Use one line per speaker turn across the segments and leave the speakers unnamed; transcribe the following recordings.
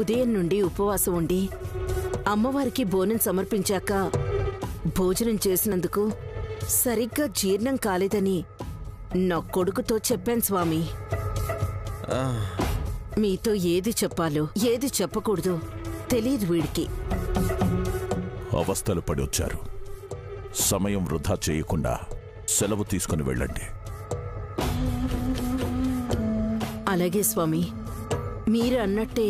ఉదయం నుండి ఉపవాసం ఉండి అమ్మవారికి బోనం సమర్పించాక భోజనం చేసినందుకు సరిగ్గా జీర్ణం కాలేదని నా కొడుకుతో చెప్పాను స్వామి. మీతో ఏది చెప్పాలో ఏది చెప్పకూడదో తెలియదు వీడికి.
అవస్థలు పడి వచ్చారు. సమయం వృధా చేయకుండా సెలవు తీసుకుని వెళ్ళండి.
అలాగే స్వామి. మీరు అన్నట్టే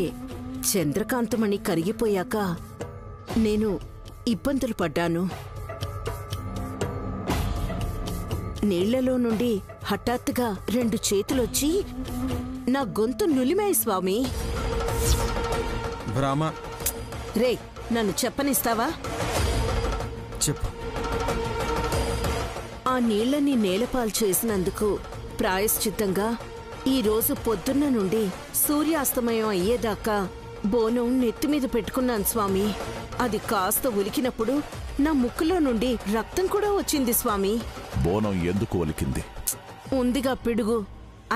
చంద్రకాంతమణి కరిగిపోయాక నేను ఇబ్బందులు పడ్డాను. నీళ్లలో నుండి హఠాత్తుగా 2 చేతులొచ్చి నా గొంతు నులిమాయి స్వామి. రే, నన్ను చెప్పనిస్తావా?
చెప్పు.
ఆ నీళ్లని నేలపాలు చేసినందుకు ప్రాయశ్చిత్తంగా ఈరోజు పొద్దున్న నుండి సూర్యాస్తమయం అయ్యేదాకా బోనం నెత్తిమీద పెట్టుకున్నాను స్వామి. అది కాస్త ఉలికినప్పుడు నా ముక్కులో నుండి రక్తం కూడా వచ్చింది స్వామి.
బోనం ఎందుకు ఒలికింది?
ఉందిగా పిడుగు,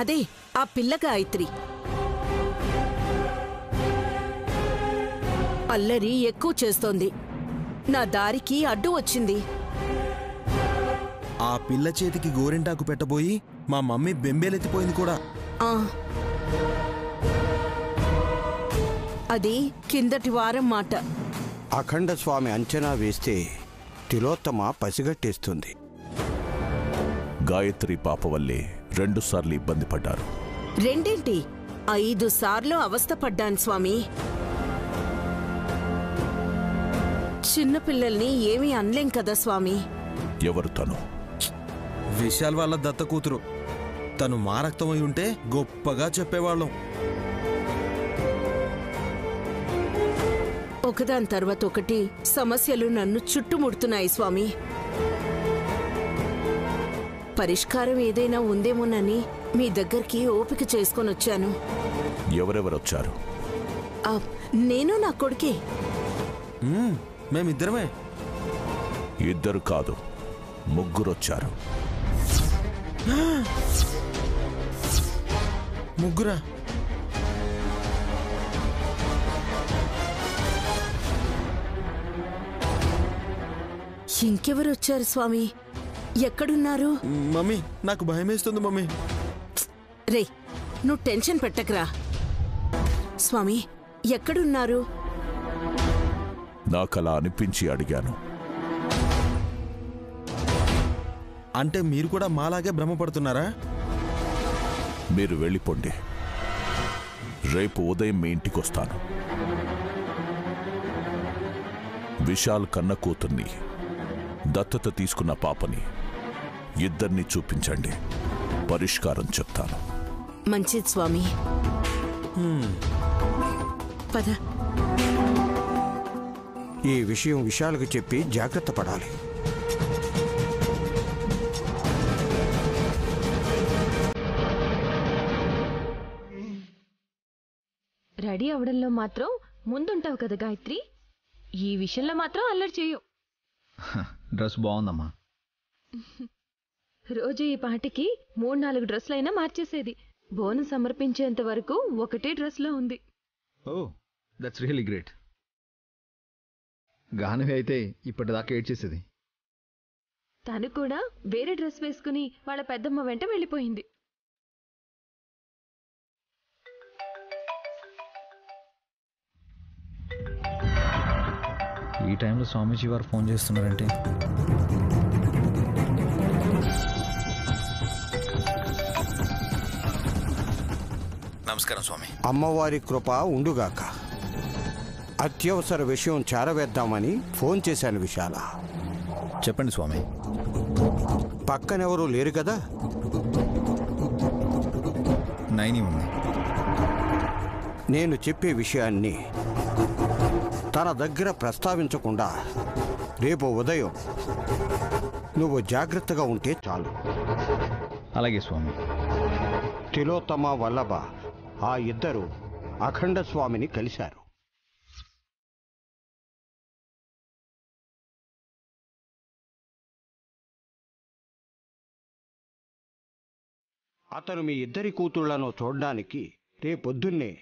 అదే ఆ పిల్ల గాయత్రి. అల్లరి ఎక్కువ చేస్తోంది. నా దారికి అడ్డు వచ్చింది.
ఆ పిల్ల చేతికి గోరింటాకు పెట్టబోయి మా మమ్మీ బెంబేలెత్తిపోయింది కూడా.
అది కిందటి వారం మాట.
అఖండ స్వామి అంచనా వేస్తే తిలోత్తమ పసిగట్టేస్తుంది.
గాయత్రి పాప వల్లే 2 సార్లు ఇబ్బంది పడ్డారు.
రెండేంటి, 5 సార్లు అవస్థపడ్డాను స్వామి. చిన్నపిల్లల్ని ఏమీ అనలేం కదా స్వామి.
ఎవరు తను?
విశాల్ వాళ్ళ దత్త కూతురు. తను మా రక్తమై ఉంటే గొప్పగా చెప్పేవాళ్ళం.
ఒకదాని తర్వాత ఒకటి సమస్యలు నన్ను చుట్టుముడుతున్నాయి స్వామి. పరిష్కారం ఏదైనా ఉందేమోనని మీ దగ్గరికి ఓపిక చేసుకొని వచ్చాను.
ఎవరెవరొచ్చారు?
నేను నా కొడుకే.
మేమిద్దరమే.
2 కాదు, 3 వచ్చారు.
ముగ్గురా?
ఇంకెవరొచ్చారు స్వామి? ఎక్కడున్నారు?
మమ్మీ, నాకు భయమేస్తుంది మమ్మీ.
రే, నువ్వు టెన్షన్ పెట్టకరా. స్వామి, ఎక్కడున్నారు?
నాకలా అనిపించి అడిగాను.
అంటే మీరు కూడా మాలాగే భ్రమపడుతున్నారా?
మీరు వెళ్ళిపోండి. రేపు ఉదయం మీ ఇంటికొస్తాను. విశాల్ కన్న కూతుర్ని, దత్తత తీసుకున్న పాపని ఇద్దరిని చూపించండి. పరిష్కారం చెప్తాను.
మంచిది స్వామి. పద.
ఈ విషయం విశాల్కి చెప్పి జాగ్రత్త పడాలి.
రెడీ అవడంలో మాత్రం ముందుంటావు కదా గాయత్రి. ఈ విషయంలో మాత్రం అల్లరి చేయు.
డ్రెస్ బాగుందమ్మా.
రోజు ఈ పాటికి 3-4 డ్రెస్సులైనా మార్చేసేది. బోనం సమర్పించేంత వరకు ఒకటే డ్రెస్లో ఉంది.
ఓ, దట్స్ రియల్లీ గ్రేట్. గానవి అయితే ఇప్పటిదాకా ఏడ్చేసేది.
తను కూడా వేరే డ్రెస్ వేసుకుని వాళ్ళ పెద్దమ్మ వెంట వెళ్ళిపోయింది.
ఈ టైంలో స్వామీజీ వారు ఫోన్ చేస్తున్నారంటే
నమస్కారం స్వామి.
అమ్మవారి కృప ఉండుగాక. అత్యవసర విషయం చేరవేద్దామని ఫోన్ చేశాను విశాల.
చెప్పండి స్వామి.
పక్కనెవరూ లేరు కదా?
నైని ఉంది.
నేను చెప్పే విషయాన్ని తన దగ్గర ప్రస్తావించకుండా రేపు ఉదయం నువ్వు జాగ్రత్తగా ఉంటే చాలు.
అలాగే స్వామి.
తిలోత్తమ వల్లభ ఆ ఇద్దరు అఖండ స్వామిని కలిశారు. అతను మీ ఇద్దరి కూతుళ్లను చూడ్డానికి రేపొద్దున్నే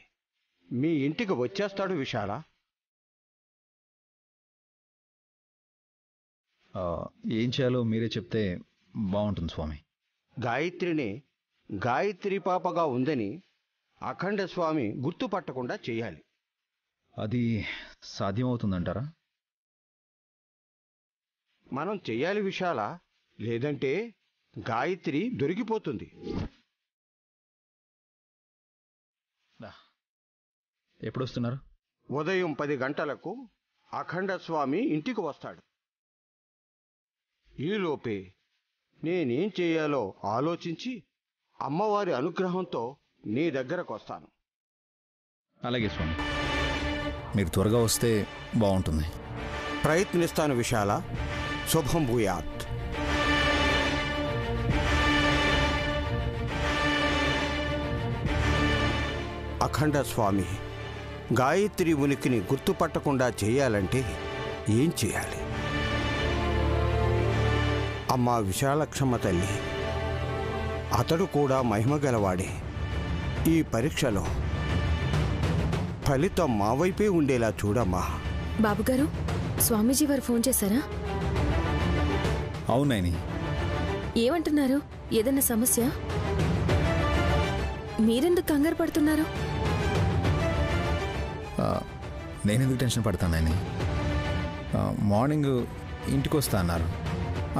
మీ ఇంటికి వచ్చేస్తాడు విశాల.
ఏం చేయాలో మీరే చెప్తే బాగుంటుంది స్వామి.
గాయత్రిని గాయత్రి పాపగా ఉందని అఖండ స్వామి గుర్తుపట్టకుండా చేయాలి.
అది సాధ్యమవుతుందంటారా?
మనం చెయ్యాలి విశాల, లేదంటే గాయత్రి దొరికిపోతుంది.
ఎప్పుడు వస్తున్నారు?
ఉదయం 10 గంటలకు అఖండ స్వామి ఇంటికి వస్తాడు. ఈలోపే నేనేం చేయాలో ఆలోచించి అమ్మవారి అనుగ్రహంతో నీ దగ్గరకు వస్తాను.
అలాగే స్వామి, మీరు త్వరగా వస్తే బాగుంటుంది.
ప్రయత్నిస్తాను విశాల. శుభం భూయాత్. అఖండ స్వామి గాయత్రి ఉనికిని గుర్తుపట్టకుండా చేయాలంటే ఏం చేయాలి? అమ్మా విశాలక్షమ్మ తల్లి, అతడు కూడా మహిమగలవాడే. ఈ పరీక్షలో ఫలితం మా వైపే ఉండేలా చూడమ్మా.
బాబుగారు, స్వామీజీ వారు ఫోన్ చేశారా?
అవునాయని.
ఏమంటున్నారు? ఏదన్నా సమస్య? మీరెందుకు కంగారు పడుతున్నారు?
నేనెందుకు టెన్షన్ పడతానని. మార్నింగ్ ఇంటికి వస్తా అన్నారు,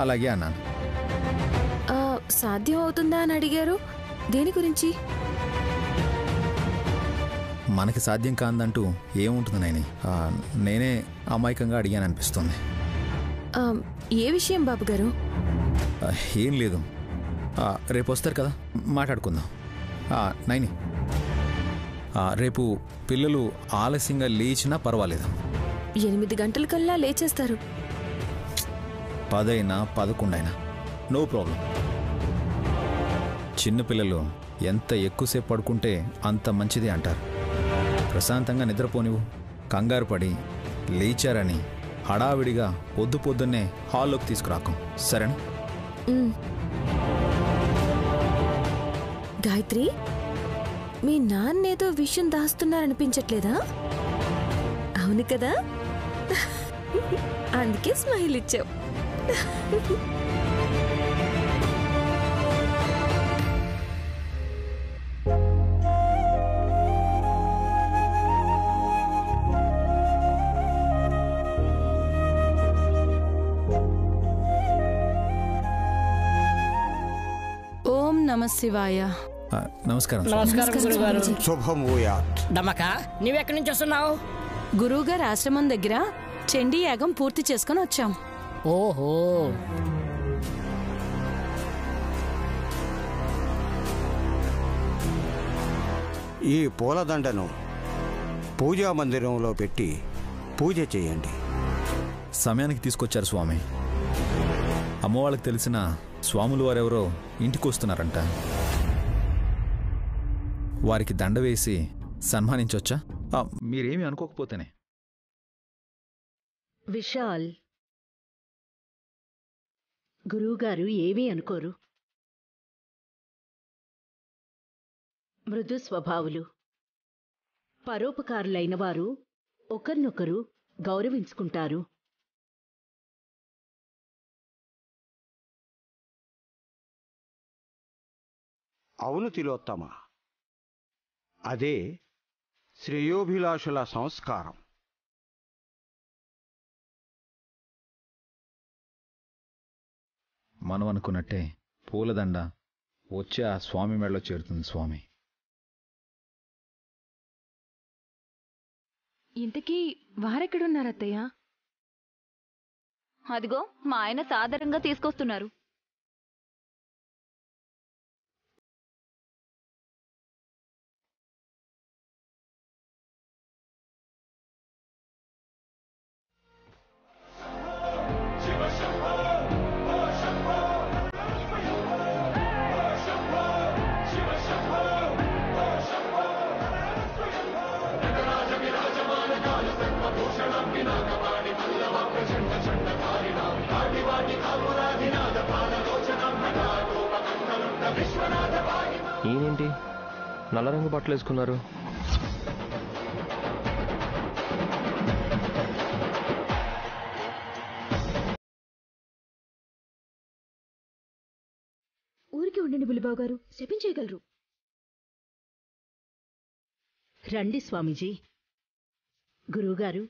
అలాగే అన్నాను.
సాధ్యం అవుతుందా అని అడిగారు. దేని గురించి?
మనకి సాధ్యం కాదంటూ ఏముంటుంది నాయని. నేనే అమాయకంగా అడిగాను అనిపిస్తుంది.
ఏ విషయం బాబుగారు?
ఏం లేదు, రేపు వస్తారు కదా, మాట్లాడుకుందాం. నైని, రేపు పిల్లలు ఆలస్యంగా లేచినా పర్వాలేదు.
8 గంటలకల్లా లేచేస్తారు.
10 అయినా 11 అయినా నో ప్రాబ్లం. చిన్నపిల్లలు ఎంత ఎక్కువసేపు పడుకుంటే అంత మంచిది అంటారు. ప్రశాంతంగా నిద్రపోనివు. కంగారు పడి లేచారని హడావిడిగా పొద్దున్నే హాల్లోకి తీసుకురాకం, సరేనా?
గాయత్రి, మీ నాన్నేదో విషయం దాస్తున్నారనిపించట్లేదా? అవును కదా, అందుకే స్మైల్ ఇచ్చావు.
ఓం నమః శివాయ.
నమస్కారం.
నమస్కారం గురుగారు.
శుభం భూయాత్.
నమ్మక, నీవెక్కడి నుంచి వస్తున్నావు? గురువుగారు ఆశ్రమం దగ్గర చండీ యాగం పూర్తి చేసుకుని వచ్చాం. ఓహో.
ఈ పూలదండను పూజా మందిరంలో పెట్టి పూజ చేయండి.
సమయానికి తీసుకొచ్చారు స్వామి. అమ్మవాళ్ళకి తెలిసిన స్వాములు వారెవరో ఇంటికి వస్తున్నారంట. వారికి దండ వేసి సన్మానించొచ్చా? మీరేమీ అనుకోకపోతేనే.
విశాల్, గురువుగారు ఏమీ అనుకోరు. మృదు స్వభావులు, పరోపకారులైన వారు ఒకరినొకరు గౌరవించుకుంటారు.
అవును తిలోత్తమ, అదే శ్రేయోభిలాషుల సంస్కారం.
మనం అనుకున్నట్టే పూలదండ వచ్చి ఆ స్వామి మెడలో చేరుతుంది స్వామి.
ఇంతకీ వారెక్కడున్నారత్తయ్య?
అదిగో మా ఆయన సాదరంగా తీసుకొస్తున్నారు.
ఈయనేంటి నల్ల రంగు బట్టలు వేసుకున్నారు?
ఊరికే ఉండండి బుల్లిబాబు గారు, శపించేయగలరు.
రండి స్వామీజీ. గురువుగారు,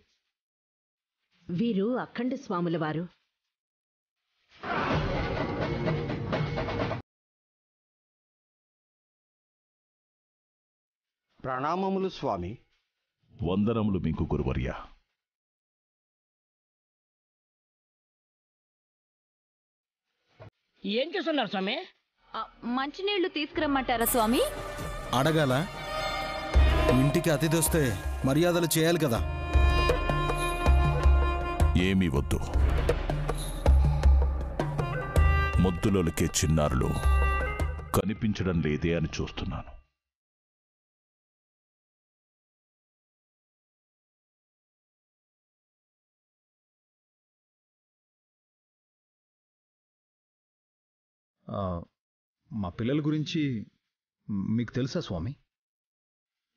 వీరు అఖండ స్వాముల వారు.
ప్రణామములు స్వామి.
వందనములు మీకు గురువర్య.
ఏం చేస్తున్నారు స్వామి?
మంచినీళ్లు తీసుకురమ్మంటారా స్వామి?
అడగాల? ఇంటికి అతిథి వస్తే మర్యాదలు చేయాలి కదా.
ఏమీ వద్దు. ముద్దులొలికే చిన్నారులు కనిపించడం లేదే అని చూస్తున్నాను.
మా పిల్లల గురించి మీకు తెలుసా స్వామి?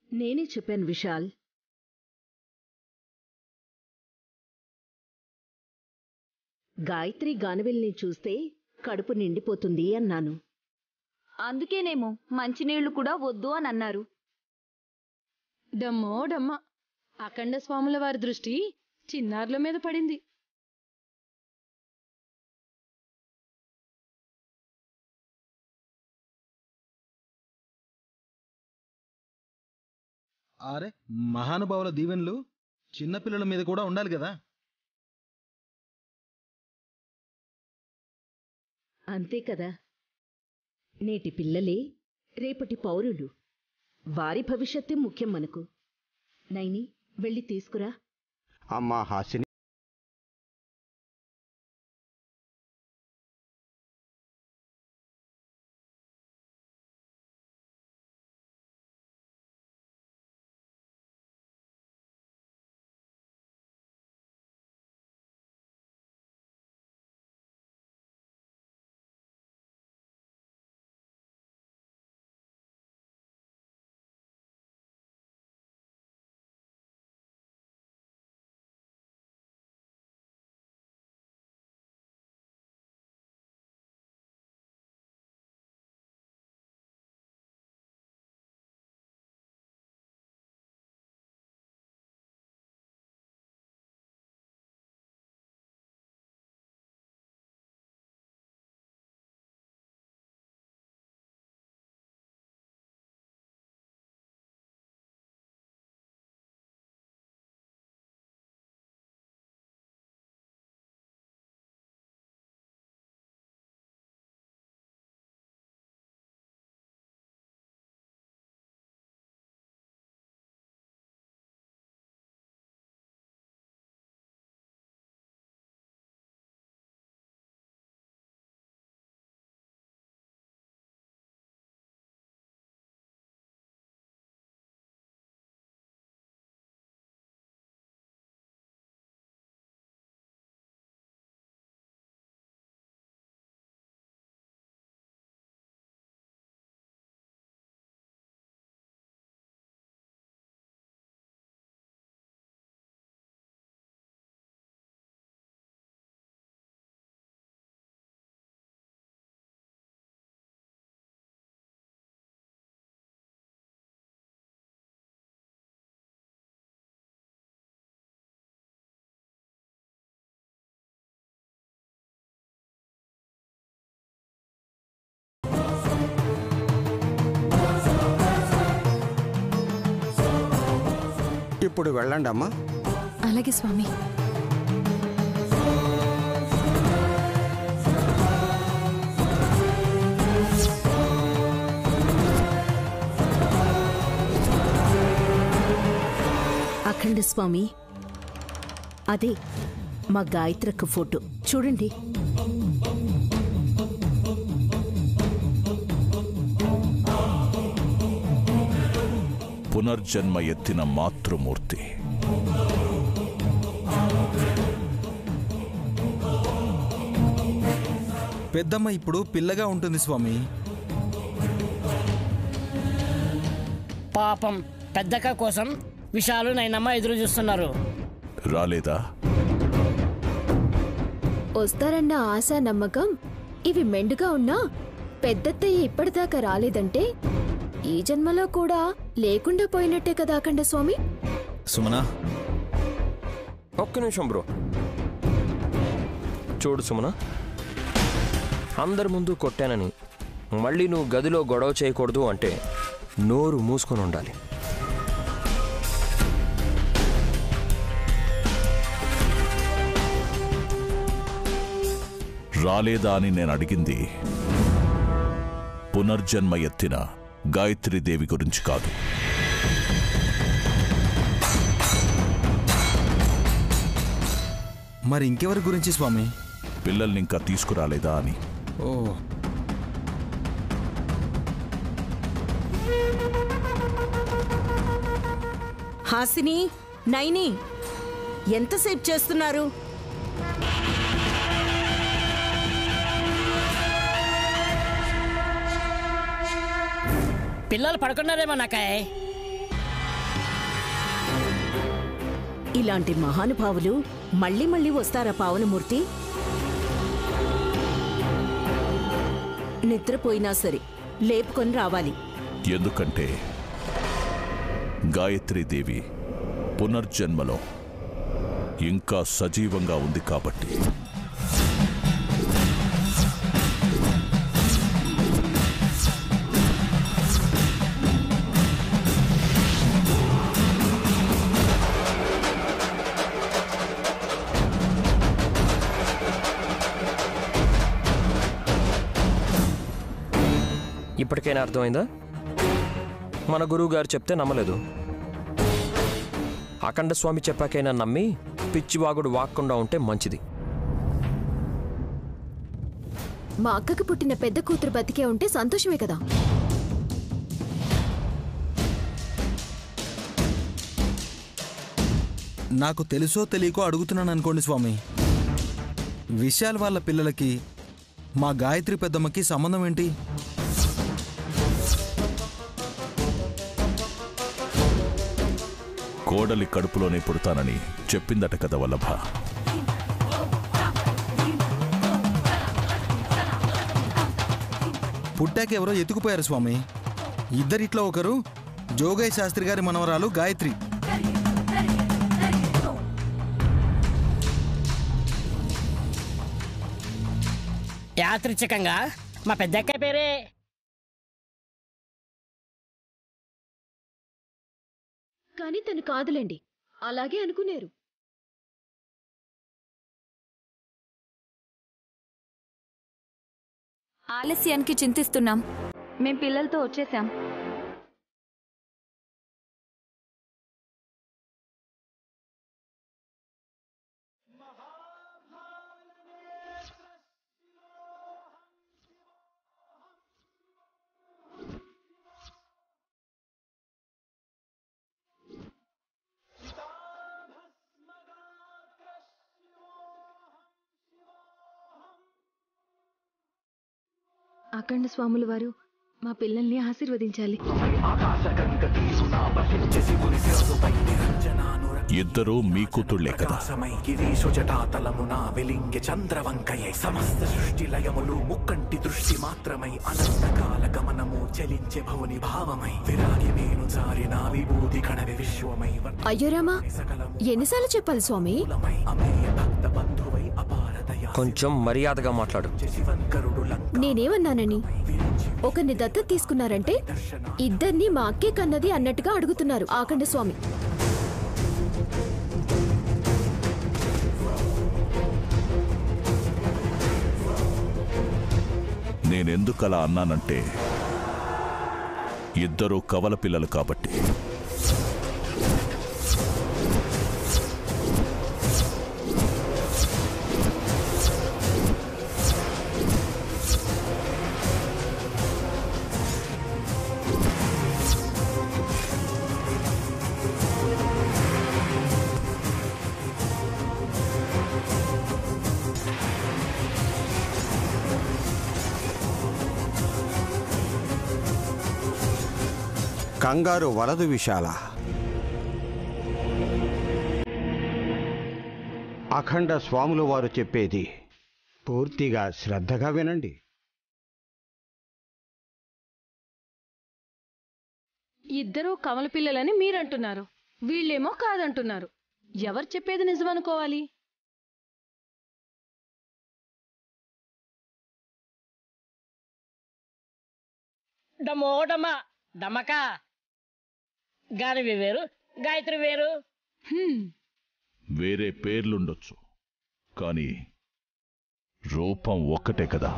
నేనే చెప్పాను విశాల్. గాయత్రి గానవిల్ని చూస్తే కడుపు నిండిపోతుంది అన్నాను.
అందుకేనేమో మంచినీళ్లు కూడా వద్దు అని అన్నారు.
డమ్మో డమ్మ, అఖండ స్వాముల వారి దృష్టి చిన్నారుల మీద పడింది.
అరే, మహానుభావుల దీవెనలు చిన్నపిల్లల మీద కూడా ఉండాలి కదా.
అంతే కదా. నేటి పిల్లలే రేపటి పౌరులు. వారి భవిష్యత్తే ముఖ్యం మనకు. నైని, వెళ్ళి తీసుకురా.
అమ్మా హాసిని, ఇప్పుడు వెళ్ళండి అమ్మా.
అలాగే స్వామి.
అఖండ స్వామి, అదే మా గాయత్రక్క ఫోటో చూడండి.
పునర్జన్మ ఎత్తిన మాతృమూర్తి.
పెద్దమ్మ ఇప్పుడు పిల్లగా ఉంటుంది స్వామి.
పాపం పెద్దక్క కోసం విశాలు నైనమ్మ ఎదురు చూస్తున్నారు.
రాలేదా?
వస్తారన్న ఆశ, నమ్మకం ఇవి మెండుగా ఉన్నా పెద్దత్తయ్య ఇప్పటిదాకా రాలేదంటే ఈ జన్మలో కూడా లేకుండా పోయినట్టే కదా అఖండ స్వామి.
సుమనా,
ఒక్క నిమిషం బ్రో. చూడు సుమనా, అందరి ముందు కొట్టానని మళ్ళీ నువ్వు గదిలో గొడవ చేయకూడదు అంటే నోరు మూసుకొని ఉండాలి.
రాలేదా అని నేను అడిగింది పునర్జన్మ ఎత్తిన గాయత్రీదేవి గురించి కాదు.
మరి ఇంకెవరి గురించి స్వామి?
పిల్లల్ని ఇంకా తీసుకురాలేదా అని.
ఓ,
హాసిని, నైని, ఎంతసేపు చేస్తున్నారు?
పిల్లలు పడుకున్నారేమో నాకాయ్.
ఇలాంటి మహానుభావులు మళ్ళీ మళ్ళీ వస్తారా పావనమూర్తి? నిద్రపోయినా సరే లేపుకొని రావాలి.
ఎందుకంటే గాయత్రీదేవి పునర్జన్మలో ఇంకా సజీవంగా ఉంది కాబట్టి.
ఇప్పటికైనా అర్థమైందా? మన గురువు గారు చెప్తే నమ్మలేదు. అఖండ స్వామి చెప్పాకైనా నమ్మి పిచ్చివాగుడు వాక్కుండా ఉంటే మంచిది.
మా అక్కకి పుట్టిన పెద్ద కూతురు బతికే ఉంటే సంతోషమే కదా.
నాకు తెలుసో తెలియకో అడుగుతున్నాను అనుకోండి స్వామి. విశాల్ వాళ్ళ పిల్లలకి మా గాయత్రి పెద్దమ్మకి సంబంధం ఏంటి?
కోడలి కడుపులోనే పుడతానని చెప్పిందట కదా వల్లభ.
పుట్టాక ఎవరో ఎత్తుకుపోయారు స్వామి. ఇద్దరిట్లో ఒకరు జోగయ్య శాస్త్రి గారి మనవరాలు గాయత్రి.
యాదృచ్ఛికంగా మా పెద్దక్క పేరే.
కానీ తను కాదులేండి, అలాగే అనుకునేరు.
ఆలస్యానికి చింతిస్తున్నాం. మేం పిల్లలతో వచ్చేసాం.
అఖండ స్వాముల వారు మా పిల్లల్ని ఆశీర్వదించాలి.
ఇద్దరూ మీ కూతుళ్లే కదా.
సమస్త సృష్టి లయములు ముక్కంటి దృష్టి మాత్రమై అనంతకాల గమనము చలించే భవుని భావమై విరాగి నేను జారిన విభూతి కణవి విశ్వమై.
అయ్యో రామా, ఎన్నిసార్లు చెప్పాలి స్వామి?
కొంచెం మర్యాదగా మాట్లాడు.
నేనేమన్నానని? ఒకరిని దత్తత తీసుకున్నారంటే ఇద్దరిని మా అక్కే కన్నది అన్నట్టుగా అడుగుతున్నారు అఖండ స్వామి.
నేనెందుకలా అన్నానంటే ఇద్దరూ కవల పిల్లలు కాబట్టి.
కంగారు వలదు విశాల. అఖండ స్వాములు వారు చెప్పేది పూర్తిగా శ్రద్ధగా వినండి.
ఇద్దరూ కమల పిల్లలని మీరంటున్నారు, వీళ్ళేమో కాదంటున్నారు. ఎవరు చెప్పేది నిజమనుకోవాలి?
డమో డమా డమకా గానవి వేరు, గాయత్రి వేరు.
వేరే పేర్లుండొచ్చు, కానీ రూపం ఒక్కటే కదా.